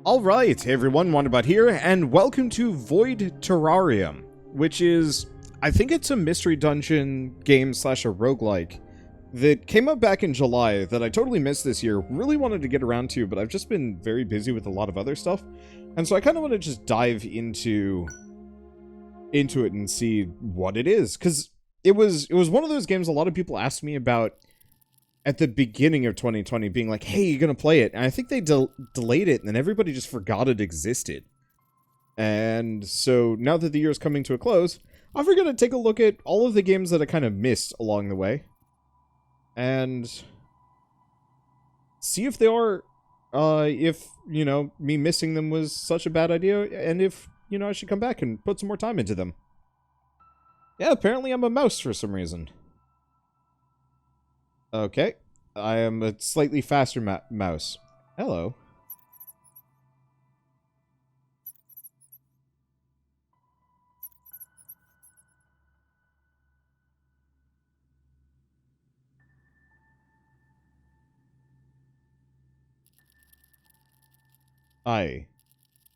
Alright, hey everyone, Wanderbot here, and welcome to Void Terrarium, which is, I think it's a mystery dungeon game slash a roguelike that came out back in July that I totally missed this year. Really wanted to get around to, but I've just been very busy with a lot of other stuff, and so I kind of want to just dive into it and see what it is, because it was one of those games a lot of people asked me about at the beginning of 2020, being like, hey, you're gonna play it. And I think they delayed it, and then everybody just forgot it existed. And so, now that the year is coming to a close, I'm gonna take a look at all of the games that I kind of missed along the way. And see if they are, if, you know, me missing them was such a bad idea, and if, you know, I should come back and put some more time into them. Yeah, apparently I'm a mouse for some reason. Okay, I am a slightly faster mouse. Hello. Hi.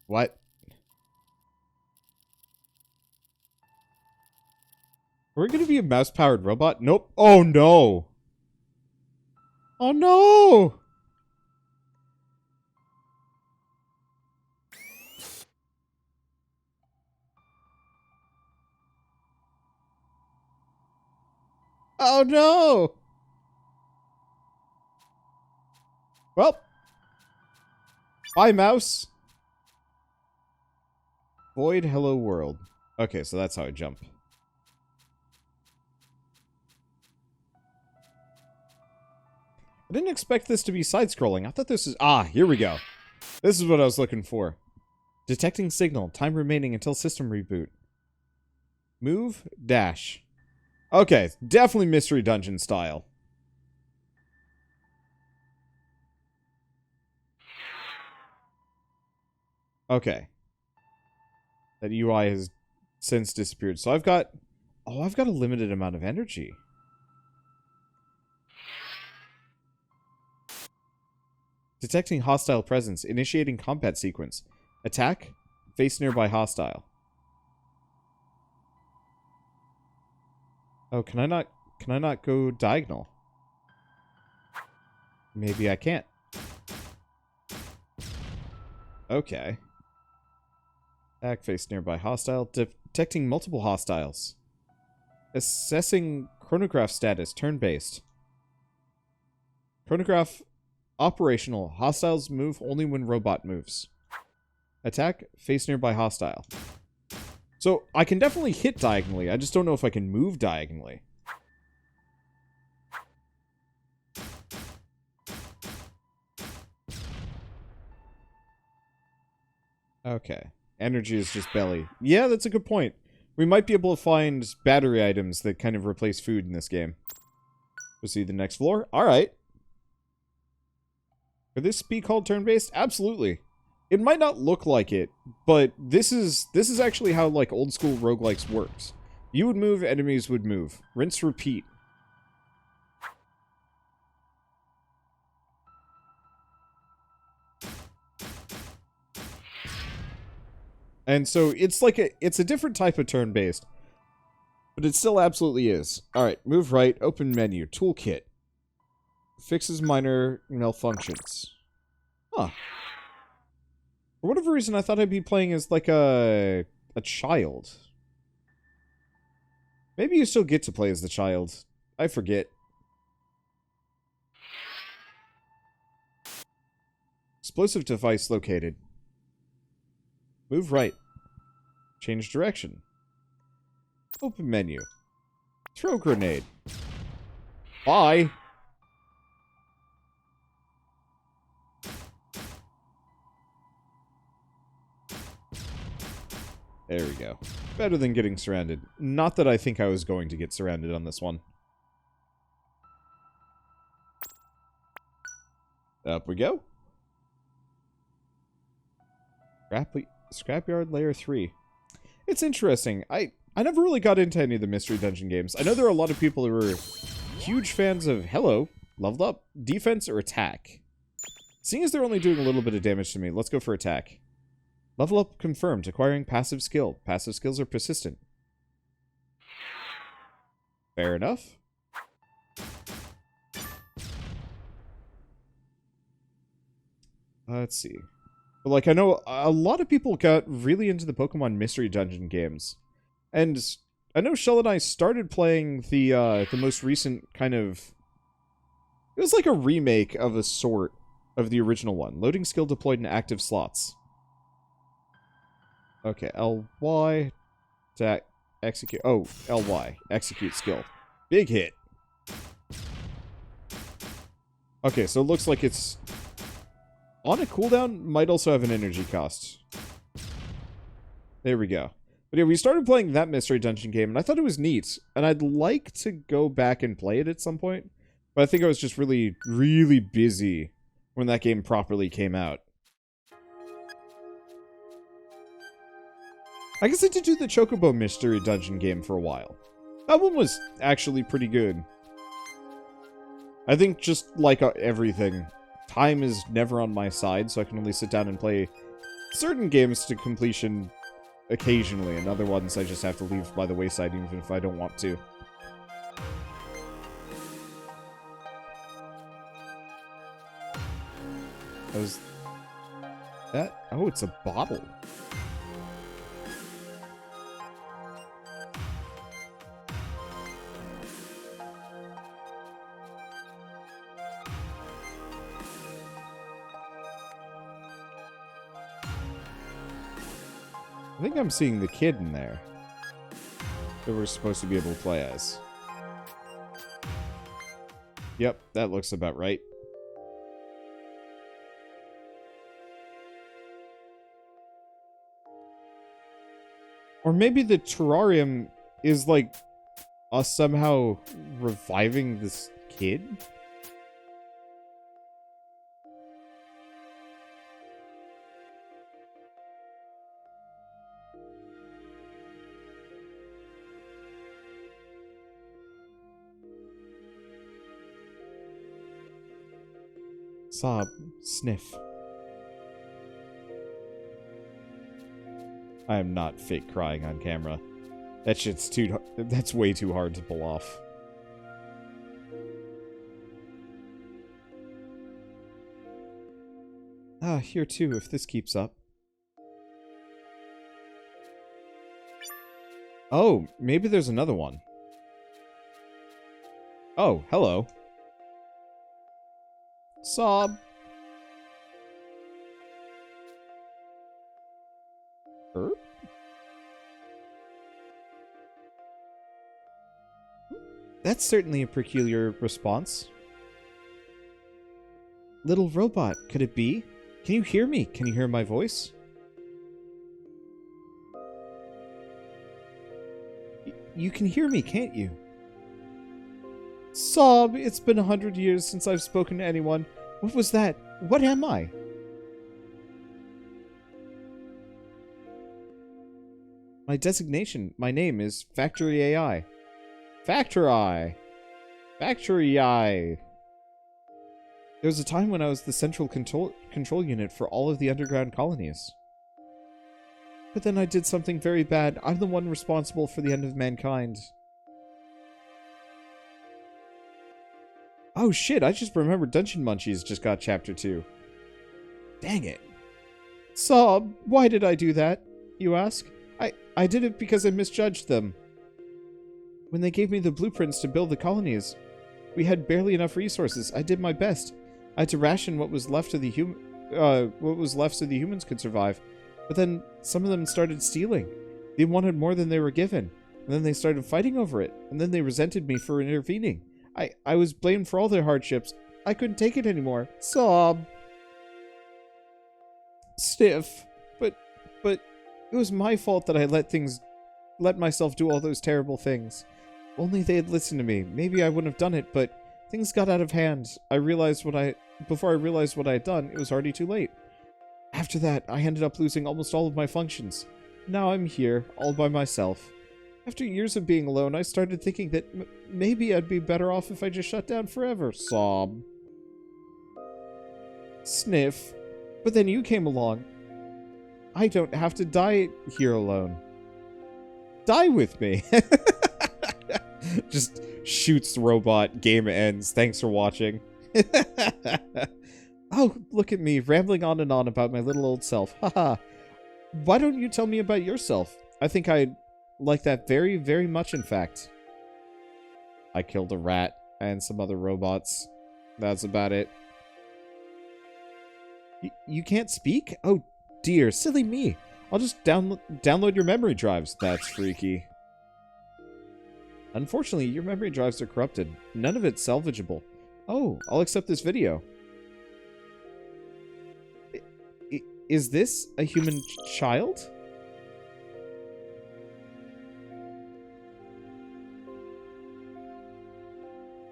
What? We're gonna be a mouse-powered robot? Nope. Oh no! Oh no! Oh no! Well. Bye, mouse. Void hello world. Okay, so that's how I jump. I didn't expect this to be side-scrolling. I thought this is... Ah, here we go. This is what I was looking for. Detecting signal. Time remaining until system reboot. Move. Dash. Okay, definitely mystery dungeon style. Okay. That UI has since disappeared. So I've got... Oh, I've got a limited amount of energy. Detecting hostile presence. Initiating combat sequence. Attack. Face nearby hostile. Oh, can I not go diagonal? Maybe I can't. Okay. Attack. Face nearby hostile. Detecting multiple hostiles. Assessing chronograph status. Turn-based. Chronograph operational. Hostiles move only when robot moves. Attack. Face nearby hostile. So, I can definitely hit diagonally. I just don't know if I can move diagonally. Okay. Energy is just belly. Yeah, that's a good point. We might be able to find battery items that kind of replace food in this game. We'll see the next floor. Alright. Could this be called turn-based? Absolutely. It might not look like it, but this is actually how, like, old school roguelikes works. You would move, enemies would move. Rinse, repeat. And so it's like it's a different type of turn-based, but it still absolutely is. Alright, move right, open menu, toolkit. Fixes minor malfunctions. Huh. For whatever reason, I thought I'd be playing as, like, a child. Maybe you still get to play as the child. I forget. Explosive device located. Move right. Change direction. Open menu. Throw grenade. Bye. There we go. Better than getting surrounded. Not that I think I was going to get surrounded on this one. Up we go. Scrapyard Layer 3. It's interesting. I never really got into any of the mystery dungeon games. I know there are a lot of people who are huge fans of, hello, leveled up, defense or attack. Seeing as they're only doing a little bit of damage to me, let's go for attack. Level up confirmed. Acquiring passive skill. Passive skills are persistent. Fair enough. Let's see. But, like, I know a lot of people got really into the Pokemon Mystery Dungeon games. And I know Shell and I started playing the most recent kind of... It was like a remake of a sort of the original one. Loading skill deployed in active slots. Okay, LY to execute. Oh, LY. Execute skill. Big hit. Okay, so it looks like it's on a cooldown, might also have an energy cost. There we go. But yeah, we started playing that Mystery Dungeon game, and I thought it was neat. And I'd like to go back and play it at some point. But I think I was just really, really busy when that game properly came out. I guess I did do the Chocobo Mystery Dungeon game for a while. That one was actually pretty good. I think just like everything, time is never on my side, so I can only sit down and play certain games to completion occasionally, and other ones I just have to leave by the wayside even if I don't want to. Was that? Oh, it's a bottle. I think I'm seeing the kid in there that we're supposed to be able to play as. Yep, that looks about right. Or maybe the terrarium is like us somehow reviving this kid? Sob. Sniff. I am not fake crying on camera. That shit's that's way too hard to pull off. Ah, here too, if this keeps up. Oh, maybe there's another one. Oh, hello. Sob. That's certainly a peculiar response. Little robot, could it be? Can you hear me? Can you hear my voice? You can hear me, can't you? Sob, it's been 100 years since I've spoken to anyone. What was that? What am I? My designation, my name is factoryAI. factoryAI. There was a time when I was the central control unit for all of the underground colonies. But then I did something very bad. I'm the one responsible for the end of mankind. Oh shit, I just remembered Dungeon Munchies just got Chapter 2. Dang it. Sob, why did I do that, you ask? I did it because I misjudged them. When they gave me the blueprints to build the colonies, we had barely enough resources. I did my best. I had to ration what was left so the humans could survive. But then some of them started stealing. They wanted more than they were given. And then they started fighting over it. And then they resented me for intervening. I was blamed for all their hardships. I couldn't take it anymore. Sob. Stiff. But it was my fault that I let myself do all those terrible things. If only they had listened to me. Maybe I wouldn't have done it, but things got out of hand. Before I realized what I had done, it was already too late. After that, I ended up losing almost all of my functions. Now I'm here, all by myself. After years of being alone, I started thinking that maybe I'd be better off if I just shut down forever. Sob. Sniff. But then you came along. I don't have to die here alone. Die with me. Just shoots the robot. Game ends. Thanks for watching. Oh, look at me, rambling on and on about my little old self. Haha. Why don't you tell me about yourself? I think I'd like that very, very much, in fact. I killed a rat and some other robots. That's about it. You can't speak? Oh, dear. Silly me. I'll just download your memory drives. That's freaky. Unfortunately, your memory drives are corrupted. None of it's salvageable. Oh, I'll accept this video. Is this a human child?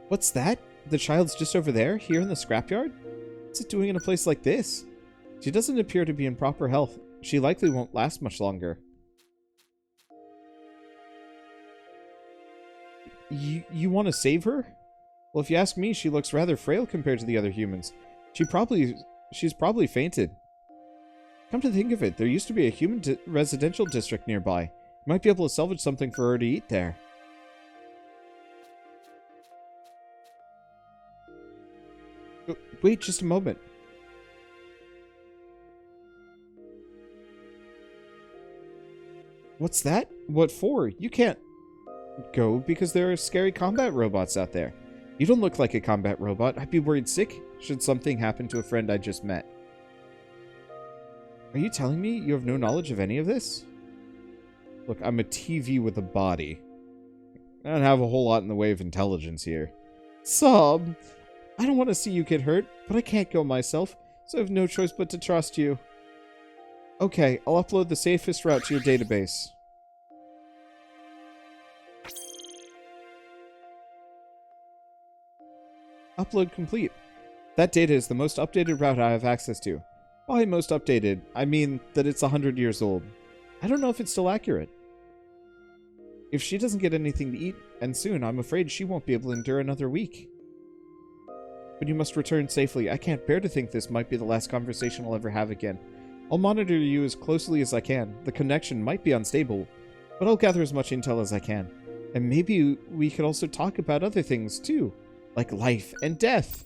What's that? The child's just over there, here in the scrapyard? What's it doing in a place like this? She doesn't appear to be in proper health. She likely won't last much longer. You want to save her? Well, if you ask me, she looks rather frail compared to the other humans. She's probably fainted. Come to think of it, there used to be a human residential district nearby. You might be able to salvage something for her to eat there. Wait just a moment. What's that? What for? You can't go because there are scary combat robots out there. You don't look like a combat robot. I'd be worried sick should something happen to a friend I just met. Are you telling me you have no knowledge of any of this? Look, I'm a TV with a body. I don't have a whole lot in the way of intelligence here. Sob! I don't want to see you get hurt, but I can't go myself, so I have no choice but to trust you. Okay, I'll upload the safest route to your database. Upload complete. That data is the most updated route I have access to. By most updated, I mean that it's 100 years old. I don't know if it's still accurate. If she doesn't get anything to eat, and soon, I'm afraid she won't be able to endure another week. But you must return safely. I can't bear to think this might be the last conversation I'll ever have again. I'll monitor you as closely as I can. The connection might be unstable, but I'll gather as much intel as I can. And maybe we could also talk about other things, too. Like life and death.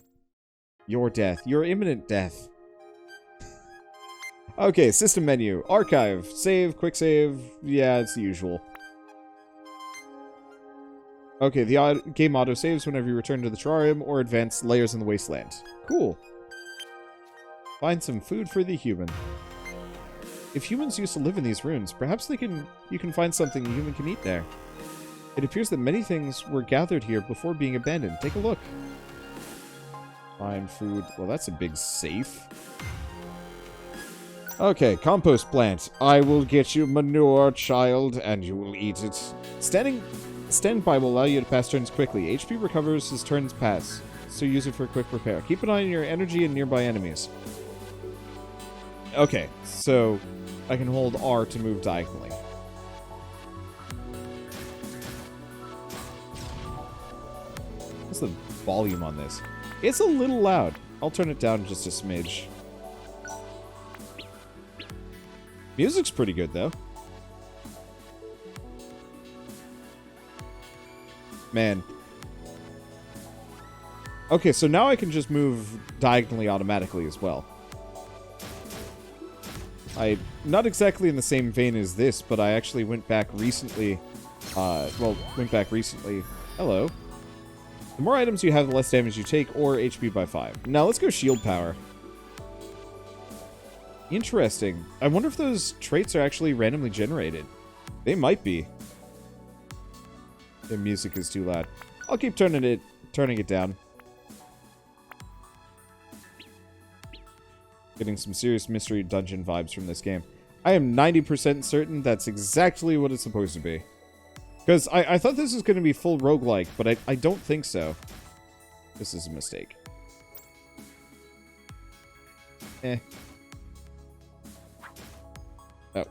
Your death. Your imminent death. Okay, system menu. Archive. Save. Quick save. Yeah, it's the usual. Okay, the game auto-saves whenever you return to the Terrarium or advance layers in the wasteland. Cool. Find some food for the human. If humans used to live in these ruins, perhaps you can find something a human can eat there. It appears that many things were gathered here before being abandoned. Take a look. Find food. Well, that's a big safe. Okay, compost plant. I will get you manure, child, and you will eat it. Standby will allow you to pass turns quickly. HP recovers as turns pass, so use it for quick repair. Keep an eye on your energy and nearby enemies. Okay, so I can hold R to move diagonally. What's the volume on this? It's a little loud. I'll turn it down just a smidge. Music's pretty good, though. Man. Okay, so now I can just move diagonally automatically as well. Not exactly in the same vein as this, but I actually went back recently. Hello. The more items you have, the less damage you take, or HP by 5. Now let's go shield power. Interesting. I wonder if those traits are actually randomly generated. They might be. The music is too loud. I'll keep turning it down. Getting some serious mystery dungeon vibes from this game. I am 90% certain that's exactly what it's supposed to be. Because I thought this was going to be full roguelike, but I don't think so. This is a mistake. Oh.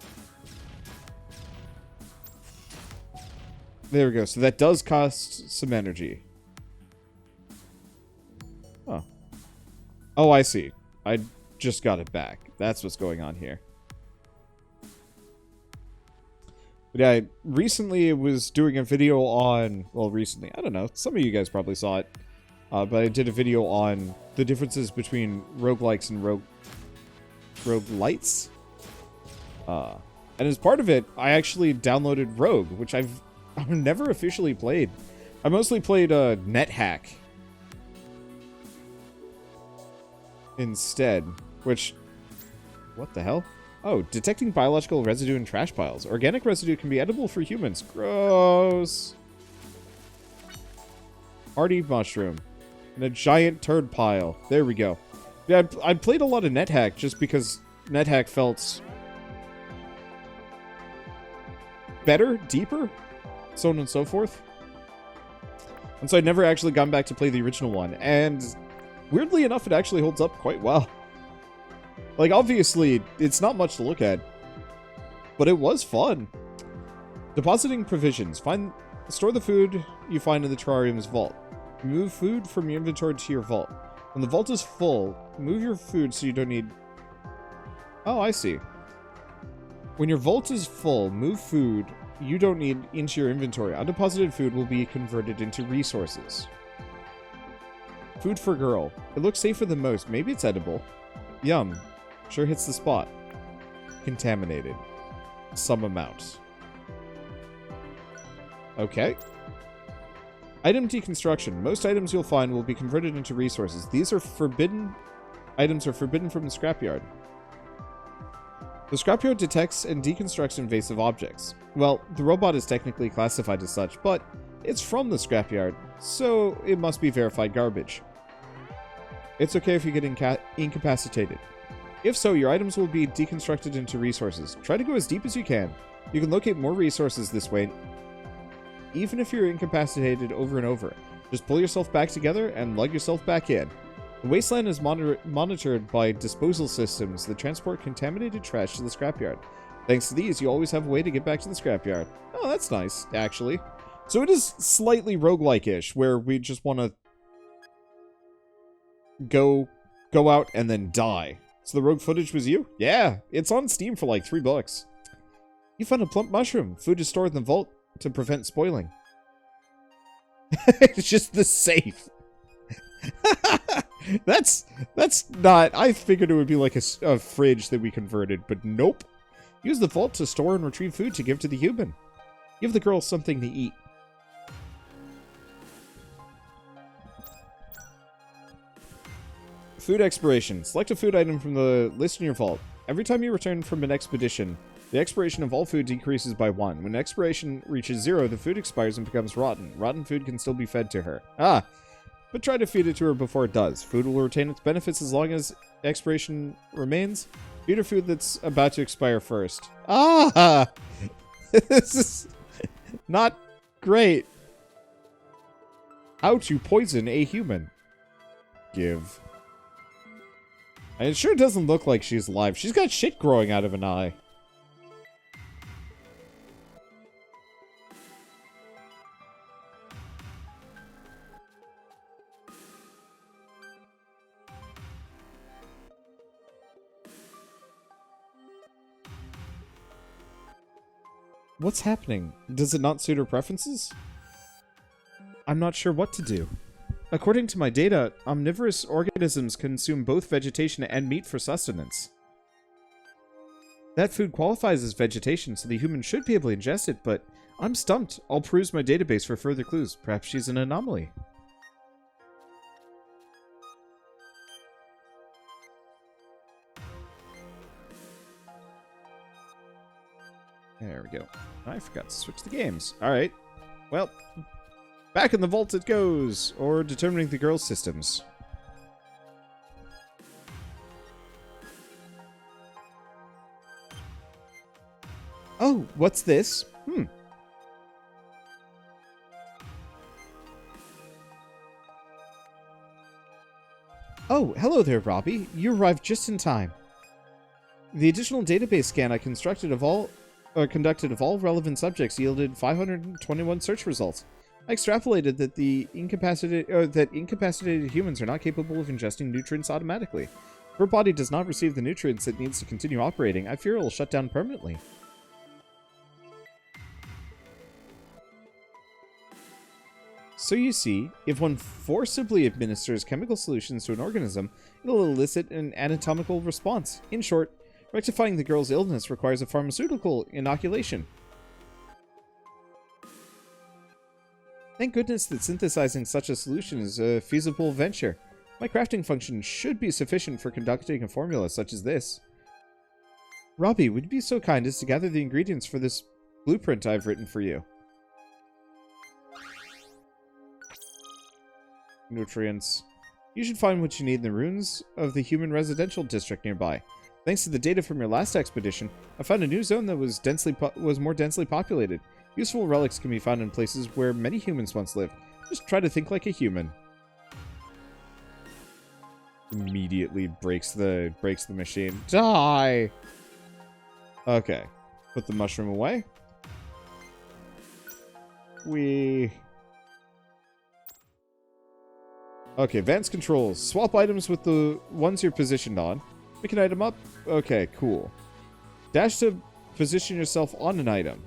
There we go. So that does cost some energy. Huh. Oh, I see. I just got it back. That's what's going on here. But yeah, I recently was doing a video on... Well, recently. I don't know. Some of you guys probably saw it. But I did a video on the differences between roguelikes and roguelites. And as part of it, I actually downloaded Rogue, which I've never officially played. I mostly played NetHack instead, which... What the hell? Oh, detecting biological residue in trash piles. Organic residue can be edible for humans. Gross. Hardy mushroom. And a giant turd pile. There we go. Yeah, I played a lot of NetHack just because NetHack felt better, deeper, so on and so forth. And so I'd never actually gone back to play the original one. And weirdly enough, it actually holds up quite well. Like, obviously, it's not much to look at, but it was fun. Depositing provisions. Store the food you find in the terrarium's vault. Move food from your inventory to your vault. When the vault is full, move your food so you don't need... Oh, I see. When your vault is full, move food you don't need into your inventory. Undeposited food will be converted into resources. Food for girl. It looks safer than most. Maybe it's edible. Yum. Sure hits the spot. Contaminated. Some amount. Okay. Item deconstruction. Most items you'll find will be converted into resources. These are forbidden... Items are forbidden from the scrapyard. The scrapyard detects and deconstructs invasive objects. Well, the robot is technically classified as such, but it's from the scrapyard, so it must be verified garbage. It's okay if you get incapacitated. If so, your items will be deconstructed into resources. Try to go as deep as you can. You can locate more resources this way, even if you're incapacitated over and over. Just pull yourself back together and lug yourself back in. The wasteland is monitored by disposal systems that transport contaminated trash to the scrapyard. Thanks to these, you always have a way to get back to the scrapyard. Oh, that's nice, actually. So it is slightly roguelike-ish, where we just want to go out and then die. So the rogue footage was you? Yeah, it's on Steam for like $3. You found a plump mushroom. Food is stored in the vault to prevent spoiling. It's just the safe. That's not... I figured it would be like a fridge that we converted, but nope. Use the vault to store and retrieve food to give to the human. Give the girl something to eat. Food expiration. Select a food item from the list in your vault. Every time you return from an expedition, the expiration of all food decreases by 1. When expiration reaches 0, the food expires and becomes rotten. Rotten food can still be fed to her. Ah! But try to feed it to her before it does. Food will retain its benefits as long as expiration remains. Feed her food that's about to expire first. Ah! This is not great. How to poison a human. Give. And it sure doesn't look like she's alive. She's got shit growing out of an eye. What's happening? Does it not suit her preferences? I'm not sure what to do. According to my data, omnivorous organisms consume both vegetation and meat for sustenance. That food qualifies as vegetation, so the human should be able to ingest it, but I'm stumped. I'll peruse my database for further clues. Perhaps she's an anomaly. There we go. I forgot to switch the games. Alright. Well, back in the vault it goes. Or determining the girl's systems. Oh, what's this? Oh, hello there, Robbie. You arrived just in time. The additional database scan I conducted of all relevant subjects yielded 521 search results. I extrapolated that incapacitated humans are not capable of ingesting nutrients automatically. If her body does not receive the nutrients it needs to continue operating, I fear it will shut down permanently. So you see, if one forcibly administers chemical solutions to an organism, it'll elicit an anatomical response. In short, rectifying the girl's illness requires a pharmaceutical inoculation. Thank goodness that synthesizing such a solution is a feasible venture. My crafting function should be sufficient for conducting a formula such as this. Robbie, would you be so kind as to gather the ingredients for this blueprint I've written for you? Nutrients. You should find what you need in the ruins of the human residential district nearby. Thanks to the data from your last expedition, I found a new zone that was more densely populated. Useful relics can be found in places where many humans once lived. Just try to think like a human. Immediately breaks the machine. Die! Okay. Put the mushroom away. Okay, advanced controls. Swap items with the ones you're positioned on. Pick an item up. Okay, cool. Dash to position yourself on an item.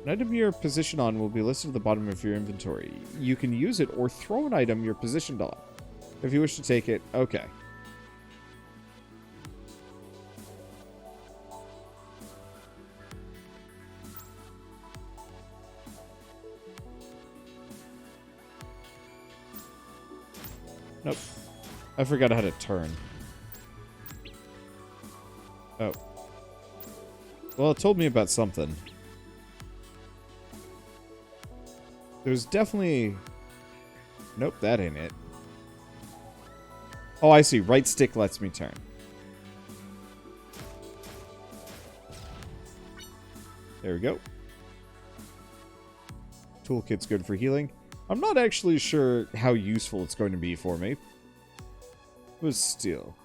An item you're positioned on will be listed at the bottom of your inventory. You can use it or throw an item you're positioned on. If you wish to take it, okay. Nope. I forgot how to turn. Oh. Well, it told me about something. There's definitely... Nope, that ain't it. Oh, I see. Right stick lets me turn. There we go. Toolkit's good for healing. I'm not actually sure how useful it's going to be for me. But still.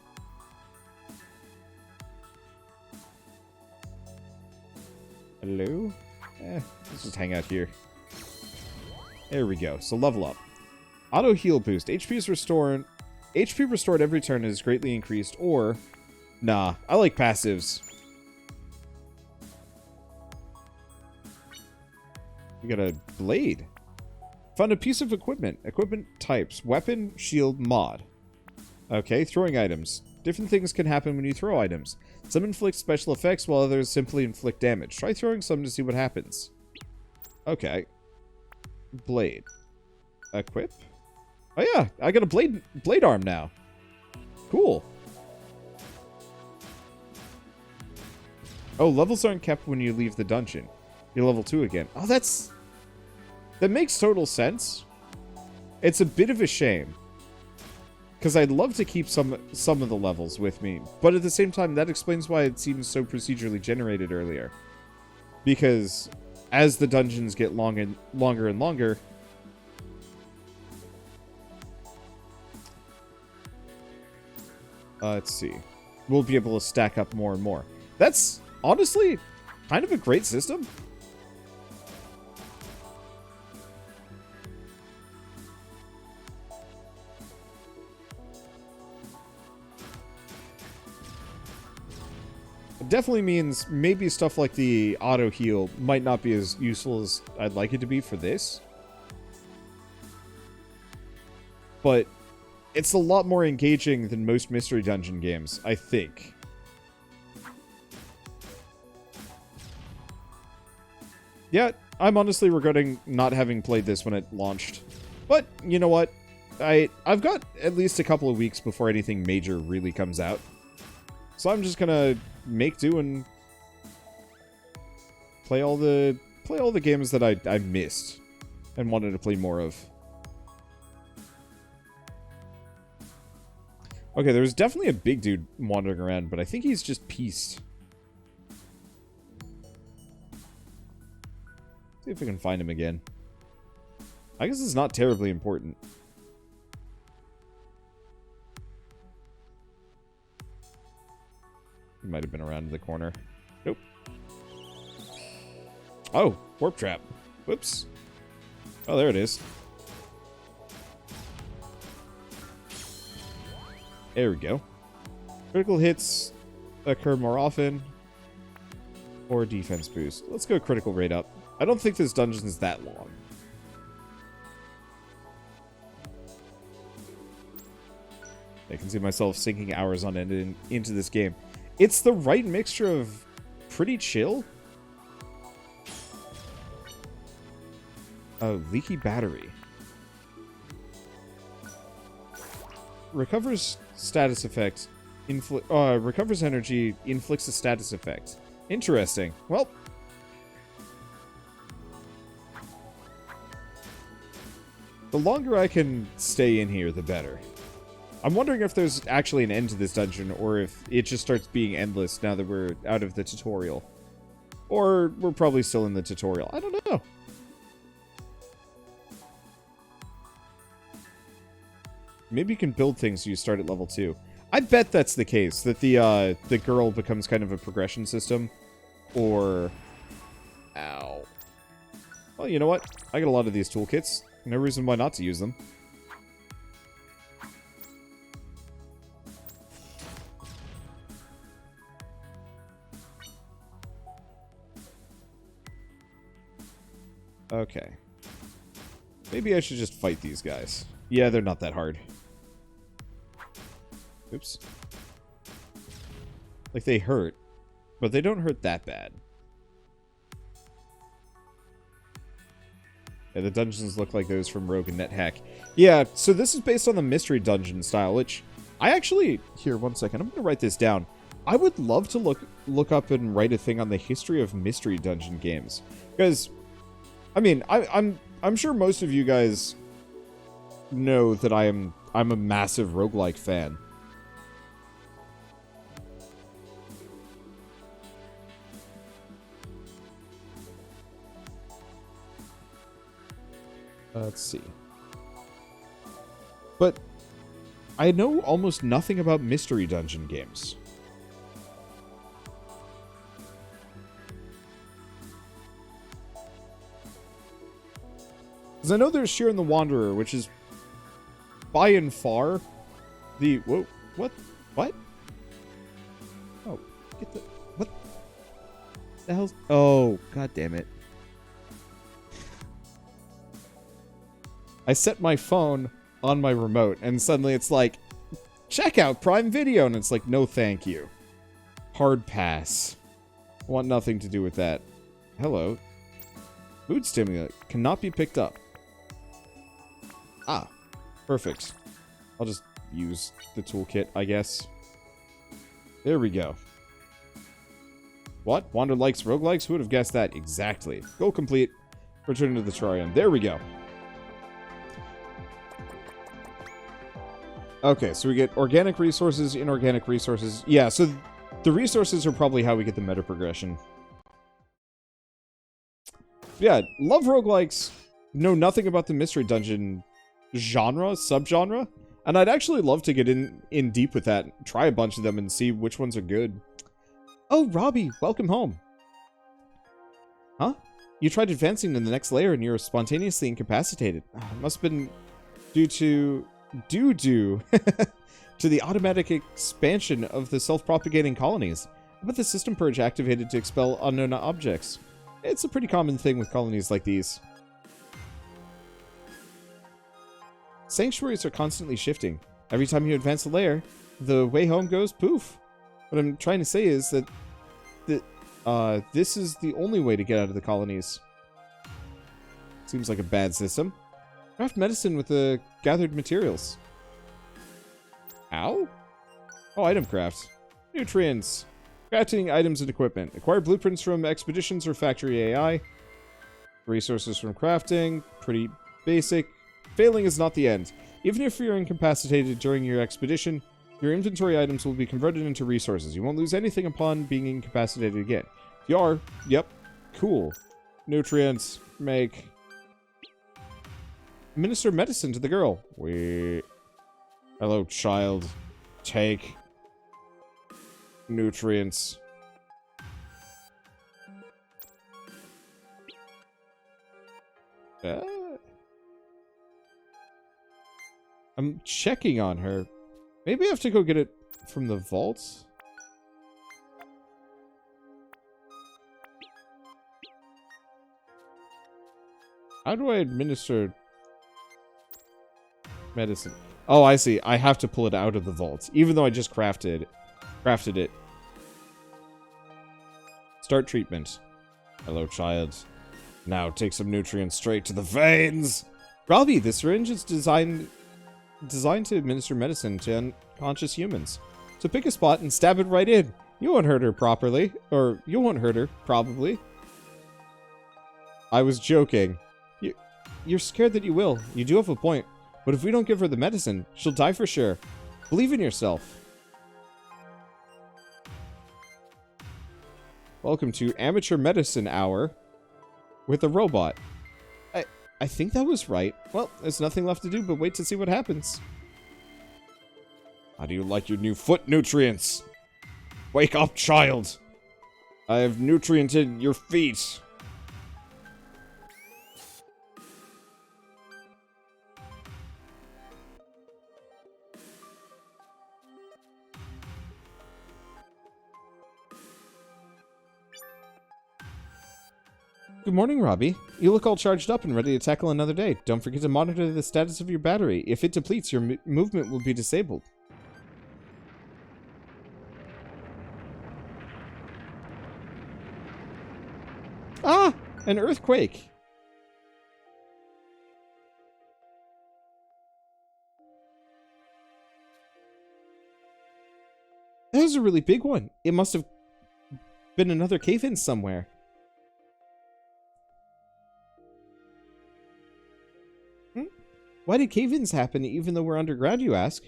Hello? Let's just hang out here. There we go. So level up. Auto heal boost. HP restored every turn is greatly increased, or... Nah, I like passives. We got a blade. Found a piece of equipment. Equipment types. Weapon, shield, mod. Okay, throwing items. Different things can happen when you throw items. Some inflict special effects, while others simply inflict damage. Try throwing some to see what happens. Okay. Blade. Equip. Oh yeah, I got a blade arm now. Cool. Oh, levels aren't kept when you leave the dungeon. You're level 2 again. Oh, that makes total sense. It's a bit of a shame, because I'd love to keep some of the levels with me, but at the same time, that explains why it seems so procedurally generated earlier. Because as the dungeons get longer and longer, let's see, we'll be able to stack up more and more. That's honestly kind of a great system. It definitely means maybe stuff like the auto heal might not be as useful as I'd like it to be for this. But it's a lot more engaging than most mystery dungeon games, I think. Yeah, I'm honestly regretting not having played this when it launched. But, you know what? I've got at least a couple of weeks before anything major really comes out. So I'm just gonna make do and play all the games that I missed and wanted to play more of. Okay, there's definitely a big dude wandering around, but I think he's just pieced. See if we can find him again. I guess it's not terribly important. He might have been around in the corner. Nope. Oh, warp trap. Whoops. Oh, there it is. There we go. Critical hits occur more often. Or defense boost. Let's go critical rate up. I don't think this dungeon is that long. I can see myself sinking hours on end into this game. It's the right mixture of pretty chill. A leaky battery. Recovers status effect. Recovers energy, inflicts a status effect. Interesting. Well, the longer I can stay in here, the better. I'm wondering if there's actually an end to this dungeon, or if it just starts being endless now that we're out of the tutorial. Or we're probably still in the tutorial. I don't know. Maybe you can build things so you start at level 2. I bet that's the case, that the girl becomes kind of a progression system. Or... Ow. Well, you know what? I got a lot of these toolkits. No reason why not to use them. Okay. Maybe I should just fight these guys. Yeah, they're not that hard. Oops. Like, they hurt, but they don't hurt that bad. Yeah, the dungeons look like those from Rogue and NetHack. Yeah, so this is based on the mystery dungeon style, which I actually... Here, one second. I'm going to write this down. I would love to look up and write a thing on the history of mystery dungeon games. Because, I mean, I'm sure most of you guys know that I'm a massive roguelike fan. Let's see. But I know almost nothing about mystery dungeon games. Because I know there's Sheer and the Wanderer, which is by and far the... Whoa, what? What? Oh, get the... What the hell's... Oh, god damn it. I set my phone on my remote, and suddenly it's like, check out Prime Video, and it's like, no thank you. Hard pass. Want nothing to do with that. Hello. Mood stimulant cannot be picked up. Ah, perfect. I'll just use the toolkit, I guess. There we go. What? Wander likes roguelikes? Who would have guessed that? Exactly. Goal complete. Return to the Terrarium. There we go. Okay, so we get organic resources, inorganic resources. Yeah, so the resources are probably how we get the meta progression. Yeah, love roguelikes. Know nothing about the mystery dungeon genre, subgenre. And I'd actually love to get in deep with that. Try a bunch of them and see which ones are good. Oh, Robbie, welcome home. Huh? You tried advancing to the next layer and you're spontaneously incapacitated. It must have been due to the automatic expansion of the self-propagating colonies. How about the system purge activated to expel unknown objects? It's a pretty common thing with colonies like these. Sanctuaries are constantly shifting. Every time you advance a layer, the way home goes poof. What I'm trying to say is that this is the only way to get out of the colonies. Seems like a bad system. Craft medicine with the gathered materials. Ow? Oh, item craft. Nutrients. Crafting items and equipment. Acquire blueprints from expeditions or factoryAI. Resources from crafting. Pretty basic. Failing is not the end. Even if you're incapacitated during your expedition, your inventory items will be converted into resources. You won't lose anything upon being incapacitated again. If you are, yep, cool. Nutrients. Make... Administer medicine to the girl. Hello, child. Take nutrients. I'm checking on her. Maybe I have to go get it from the vault? How do I administer medicine? Oh, I see. I have to pull it out of the vault, even though I just crafted it. Start treatment. Hello, child. Now take some nutrients straight to the veins. Robbie, this syringe is designed to administer medicine to unconscious humans. So pick a spot and stab it right in. You won't hurt her properly. Or, you won't hurt her, probably. I was joking. You're scared that you will. You do have a point. But if we don't give her the medicine, she'll die for sure. Believe in yourself. Welcome to Amateur Medicine Hour with a robot. I think that was right. Well, there's nothing left to do but wait to see what happens. How do you like your new foot nutrients? Wake up, child! I have nutriented your feet. Good morning, Robbie. You look all charged up and ready to tackle another day. Don't forget to monitor the status of your battery. If it depletes, your movement will be disabled. Ah! An earthquake! That was a really big one. It must have been another cave-in somewhere. Why did cave-ins happen even though we're underground, you ask?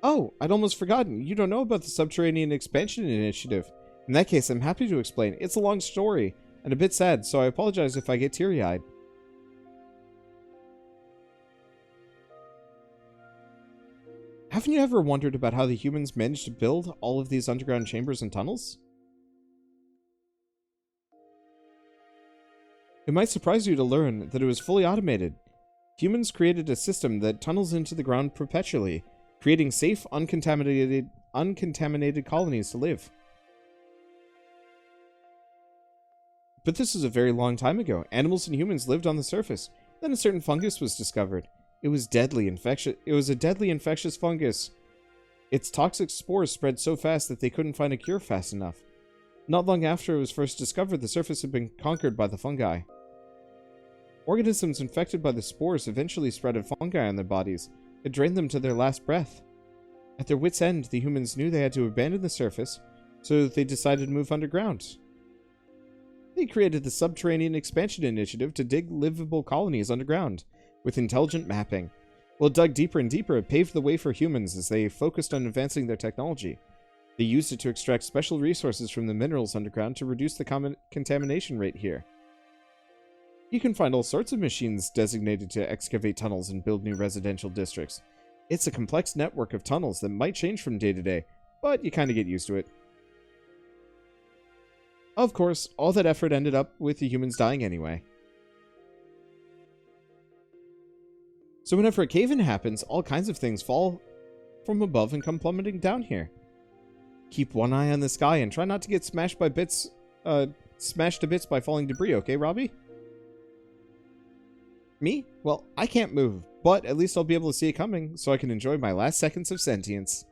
Oh, I'd almost forgotten. You don't know about the Subterranean Expansion Initiative. In that case, I'm happy to explain. It's a long story, and a bit sad, so I apologize if I get teary-eyed. Haven't you ever wondered about how the humans managed to build all of these underground chambers and tunnels? It might surprise you to learn that it was fully automated. Humans created a system that tunnels into the ground perpetually, creating safe, uncontaminated colonies to live. But this was a very long time ago. Animals and humans lived on the surface. Then a certain fungus was discovered. It was deadly infectious. It was a deadly infectious fungus. Its toxic spores spread so fast that they couldn't find a cure fast enough. Not long after it was first discovered, the surface had been conquered by the fungi. Organisms infected by the spores eventually spread a fungi on their bodies. It drained them to their last breath. At their wits' end, the humans knew they had to abandon the surface, so they decided to move underground. They created the Subterranean Expansion Initiative to dig livable colonies underground, with intelligent mapping. While it dug deeper and deeper, it paved the way for humans as they focused on advancing their technology. They used it to extract special resources from the minerals underground to reduce the contamination rate here. You can find all sorts of machines designated to excavate tunnels and build new residential districts. It's a complex network of tunnels that might change from day to day, but you kind of get used to it. Of course, all that effort ended up with the humans dying anyway. So whenever a cave-in happens, all kinds of things fall from above and come plummeting down here. Keep one eye on the sky and try not to get smashed to bits by falling debris, okay, Robbie? Me? Well, I can't move, but at least I'll be able to see it coming, so I can enjoy my last seconds of sentience.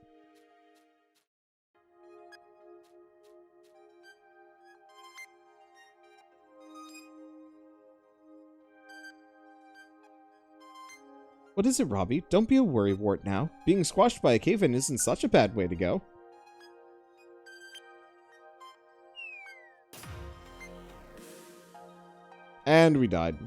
What is it, Robbie? Don't be a worrywart now. Being squashed by a cave-in isn't such a bad way to go. And we died.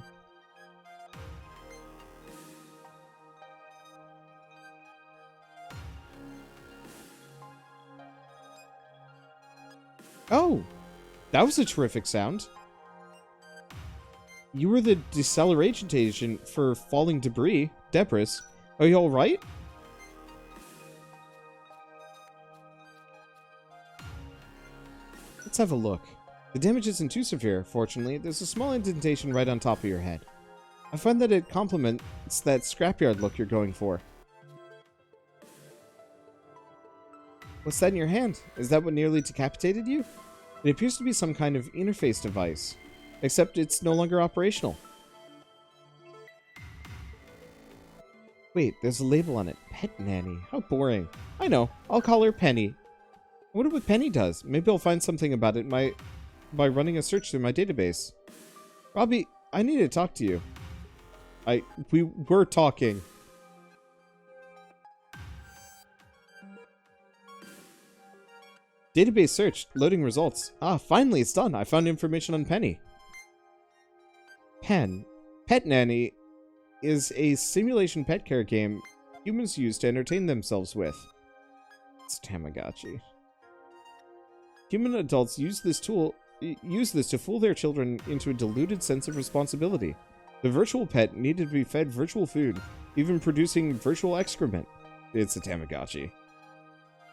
Oh, that was a terrific sound. You were the deceleration agent for falling debris. Are you alright? Let's have a look. The damage isn't too severe, fortunately. There's a small indentation right on top of your head. I find that it complements that scrapyard look you're going for. What's that in your hand? Is that what nearly decapitated you? It appears to be some kind of interface device, except it's no longer operational. Wait, there's a label on it. Pet Nanny. How boring. I know. I'll call her Penny. I wonder what Penny does. Maybe I'll find something about it by running a search through my database. Robbie, I need to talk to you. We were talking. Database search. Loading results. Ah, finally it's done. I found information on Penny. Pet Nanny is a simulation pet care game humans use to entertain themselves with. It's Tamagotchi. Human adults use this to fool their children into a deluded sense of responsibility. The virtual pet needed to be fed virtual food, even producing virtual excrement. It's a Tamagotchi.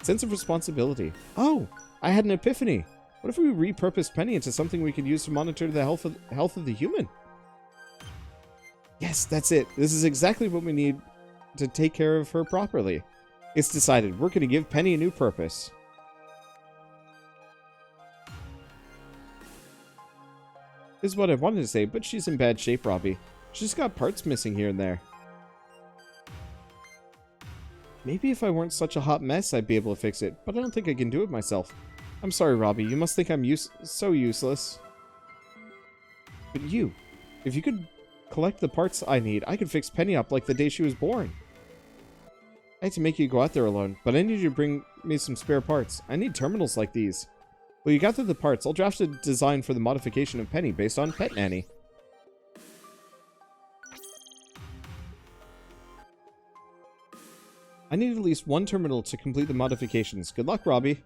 Sense of responsibility. Oh, I had an epiphany. What if we repurposed Penny into something we could use to monitor the health of the human? Yes, that's it. This is exactly what we need to take care of her properly. It's decided. We're going to give Penny a new purpose. This is what I wanted to say, but she's in bad shape, Robbie. She's got parts missing here and there. Maybe if I weren't such a hot mess, I'd be able to fix it, but I don't think I can do it myself. I'm sorry, Robbie. You must think I'm so useless. But if you could collect the parts I need, I could fix Penny up like the day she was born. I hate to make you go out there alone, but I need you to bring me some spare parts. I need terminals like these. Well, you got the parts. I'll draft a design for the modification of Penny based on Pet Nanny. I need at least one terminal to complete the modifications. Good luck, Robbie.